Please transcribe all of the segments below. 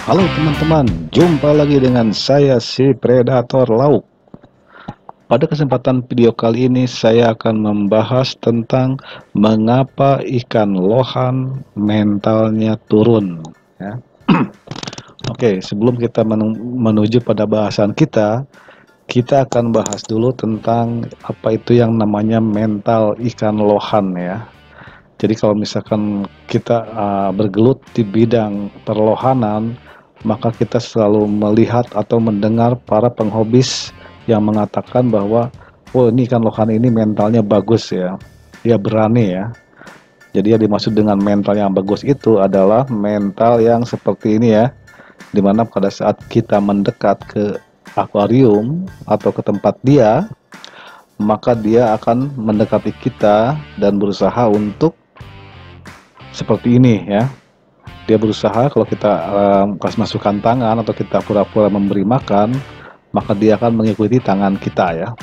Halo teman-teman, jumpa lagi dengan saya si Predator Lauk. Pada kesempatan video kali ini saya akan membahas tentang mengapa ikan lohan mentalnya turun ya. Oke, sebelum kita menuju pada bahasan kita akan bahas dulu tentang apa itu yang namanya mental ikan lohan ya. Jadi kalau misalkan kita bergelut di bidang perlohanan, maka kita selalu melihat atau mendengar para penghobis yang mengatakan bahwa oh ini ikan lohan ini mentalnya bagus ya, dia berani ya. Jadi yang dimaksud dengan mental yang bagus itu adalah mental yang seperti ini ya, dimana pada saat kita mendekat ke akuarium atau ke tempat dia, maka dia akan mendekati kita dan berusaha untuk seperti ini ya. Dia berusaha kalau kita kasih masukan tangan atau kita pura-pura memberi makan, maka dia akan mengikuti tangan kita ya.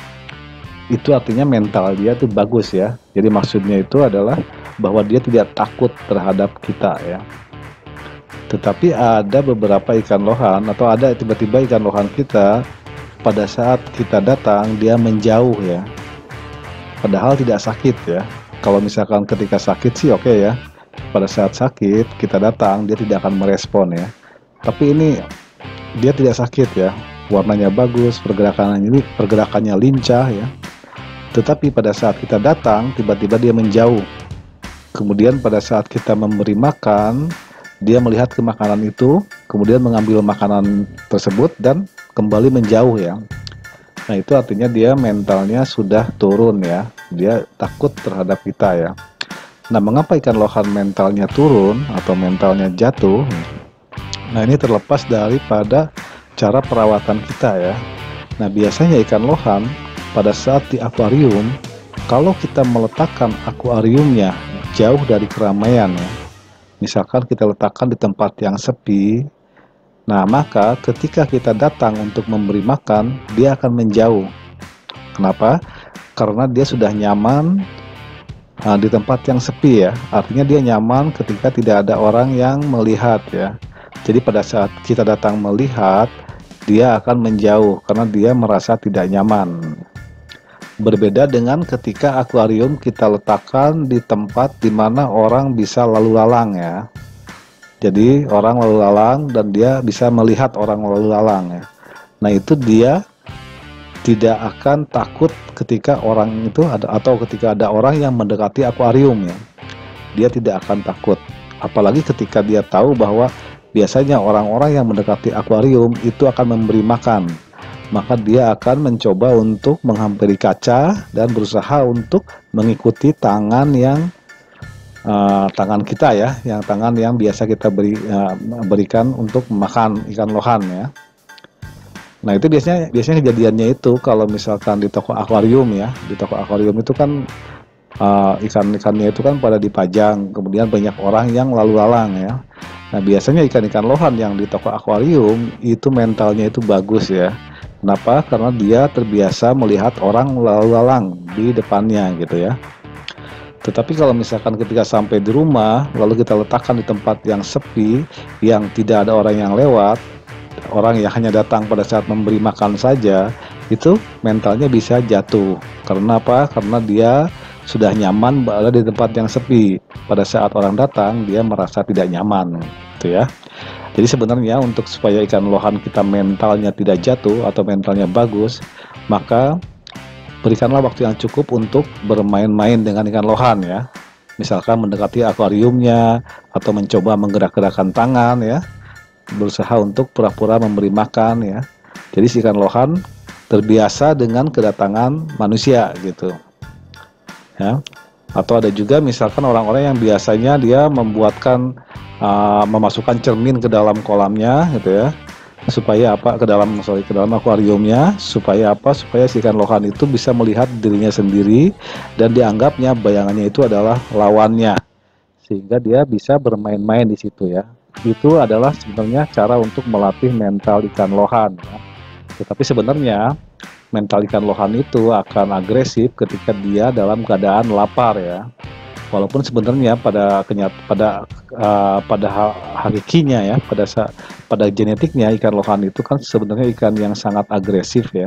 Itu artinya mental dia itu bagus ya. Jadi maksudnya itu adalah bahwa dia tidak takut terhadap kita ya. Tetapi ada beberapa ikan lohan atau ada tiba-tiba ikan lohan kita pada saat kita datang dia menjauh ya. Padahal tidak sakit ya. Kalau misalkan ketika sakit sih oke ya. Pada saat sakit kita datang dia tidak akan merespon ya, tapi ini dia tidak sakit ya, warnanya bagus, pergerakannya lincah ya, tetapi pada saat kita datang tiba-tiba dia menjauh. Kemudian pada saat kita memberi makan, dia melihat ke makanan itu, kemudian mengambil makanan tersebut dan kembali menjauh ya. Nah itu artinya dia mentalnya sudah turun ya, dia takut terhadap kita ya. Nah, mengapa ikan lohan mentalnya turun atau mentalnya jatuh? Nah, ini terlepas daripada cara perawatan kita ya. Nah, biasanya ikan lohan pada saat di akuarium, kalau kita meletakkan akuariumnya jauh dari keramaian ya, misalkan kita letakkan di tempat yang sepi, nah maka ketika kita datang untuk memberi makan, dia akan menjauh. Kenapa? Karena dia sudah nyaman di tempat yang sepi ya, artinya dia nyaman ketika tidak ada orang yang melihat ya. Jadi pada saat kita datang melihat, dia akan menjauh karena dia merasa tidak nyaman. Berbeda dengan ketika akuarium kita letakkan di tempat di mana orang bisa lalu lalang ya. Jadi orang lalu lalang dan dia bisa melihat orang lalu lalang ya. Nah itu dia tidak akan takut ketika orang itu ada atau ketika ada orang yang mendekati akuarium ya. Dia tidak akan takut. Apalagi ketika dia tahu bahwa biasanya orang-orang yang mendekati akuarium itu akan memberi makan. Maka dia akan mencoba untuk menghampiri kaca dan berusaha untuk mengikuti tangan yang tangan kita ya, yang tangan yang biasa kita berikan untuk makan ikan lohan ya. Nah itu biasanya kejadiannya itu kalau misalkan di toko akuarium ya, di toko akuarium itu kan ikan-ikannya itu kan pada dipajang, kemudian banyak orang yang lalu lalang ya. Nah biasanya ikan-ikan lohan yang di toko akuarium itu mentalnya itu bagus ya. Kenapa? Karena dia terbiasa melihat orang lalu lalang di depannya gitu ya. Tetapi kalau misalkan ketika sampai di rumah lalu kita letakkan di tempat yang sepi, yang tidak ada orang yang lewat, orang yang hanya datang pada saat memberi makan saja, itu mentalnya bisa jatuh. Karena apa? Karena dia sudah nyaman berada di tempat yang sepi. Pada saat orang datang, dia merasa tidak nyaman, gitu ya. Jadi sebenarnya untuk supaya ikan lohan kita mentalnya tidak jatuh atau mentalnya bagus, maka berikanlah waktu yang cukup untuk bermain-main dengan ikan lohan ya. Misalkan mendekati akuariumnya atau mencoba menggerak-gerakkan tangan ya, berusaha untuk pura-pura memberi makan ya. Jadi si ikan lohan terbiasa dengan kedatangan manusia gitu ya. Atau ada juga misalkan orang-orang yang biasanya dia memasukkan cermin ke dalam kolamnya gitu ya, supaya apa, ke dalam akuariumnya, supaya apa, supaya si ikan lohan itu bisa melihat dirinya sendiri dan dianggapnya bayangannya itu adalah lawannya, sehingga dia bisa bermain-main di situ ya. Itu adalah sebenarnya cara untuk melatih mental ikan lohan ya. Tetapi sebenarnya mental ikan lohan itu akan agresif ketika dia dalam keadaan lapar ya. Walaupun sebenarnya pada hakikinya ya, pada genetiknya ikan lohan itu kan sebenarnya ikan yang sangat agresif ya,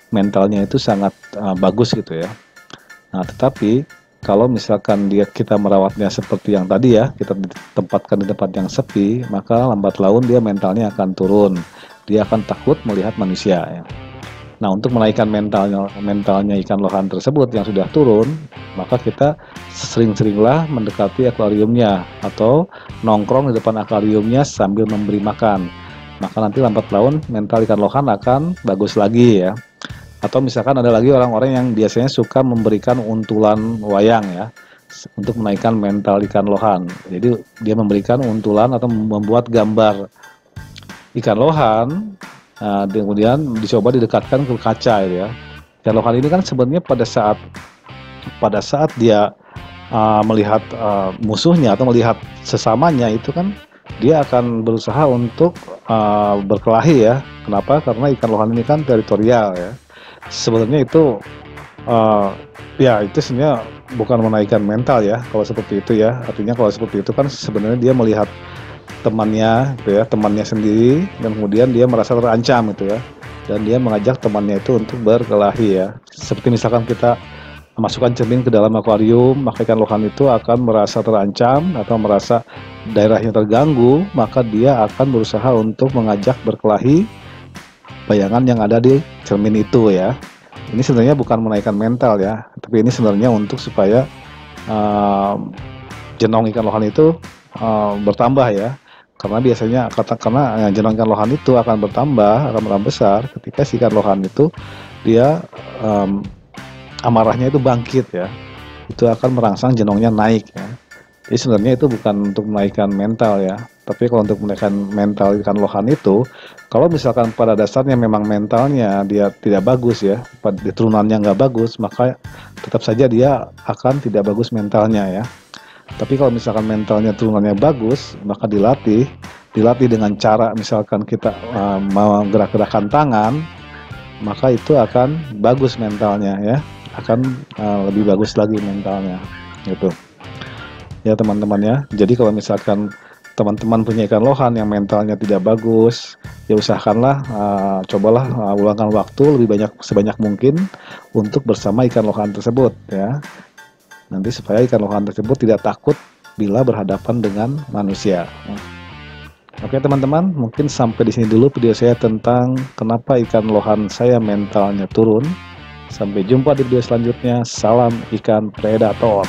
mentalnya itu sangat bagus gitu ya. Nah, tetapi kalau misalkan kita merawatnya seperti yang tadi ya, kita ditempatkan di tempat yang sepi, maka lambat laun dia mentalnya akan turun. Dia akan takut melihat manusia ya. Nah, untuk menaikkan mentalnya ikan lohan tersebut yang sudah turun, maka kita sering-seringlah mendekati akuariumnya atau nongkrong di depan akuariumnya sambil memberi makan. Maka nanti lambat laun mental ikan lohan akan bagus lagi ya. Atau misalkan ada lagi orang-orang yang biasanya suka memberikan untulan wayang ya, untuk menaikkan mental ikan lohan. Jadi dia memberikan untulan atau membuat gambar ikan lohan, kemudian dicoba didekatkan ke kaca gitu ya. Ikan lohan ini kan sebenarnya pada saat dia melihat musuhnya atau melihat sesamanya itu kan dia akan berusaha untuk berkelahi ya. Kenapa? Karena ikan lohan ini kan teritorial ya. Sebenarnya itu ya itu sebenarnya bukan menaikkan mental ya kalau seperti itu ya. Artinya kalau seperti itu kan sebenarnya dia melihat temannya gitu ya, temannya sendiri, dan kemudian dia merasa terancam gitu ya, dan dia mengajak temannya itu untuk berkelahi ya. Seperti misalkan kita masukkan cermin ke dalam akuarium, maka ikan lohan itu akan merasa terancam atau merasa daerahnya terganggu, maka dia akan berusaha untuk mengajak berkelahi bayangan yang ada di cermin itu ya. Ini sebenarnya bukan menaikkan mental ya, tapi ini sebenarnya untuk supaya jenong ikan lohan itu bertambah ya. Karena biasanya jenong ikan lohan itu akan bertambah besar ketika si ikan lohan itu dia amarahnya itu bangkit ya. Itu akan merangsang jenongnya naik ya. Jadi sebenarnya itu bukan untuk menaikkan mental ya. Tapi kalau untuk menaikkan mental ikan lohan itu, kalau misalkan pada dasarnya memang mentalnya dia tidak bagus ya, di turunannya nggak bagus, maka tetap saja dia akan tidak bagus mentalnya ya. Tapi kalau misalkan mentalnya turunannya bagus, maka dilatih dengan cara misalkan kita menggerak-gerakkan tangan, maka itu akan bagus mentalnya ya, akan lebih bagus lagi mentalnya gitu ya teman-teman ya. Jadi kalau misalkan teman-teman punya ikan lohan yang mentalnya tidak bagus, ya usahakanlah cobalah luangkan waktu sebanyak mungkin untuk bersama ikan lohan tersebut ya. Nanti supaya ikan lohan tersebut tidak takut bila berhadapan dengan manusia. Oke teman-teman, mungkin sampai di sini dulu video saya tentang kenapa ikan lohan saya mentalnya turun. Sampai jumpa di video selanjutnya. Salam ikan predator.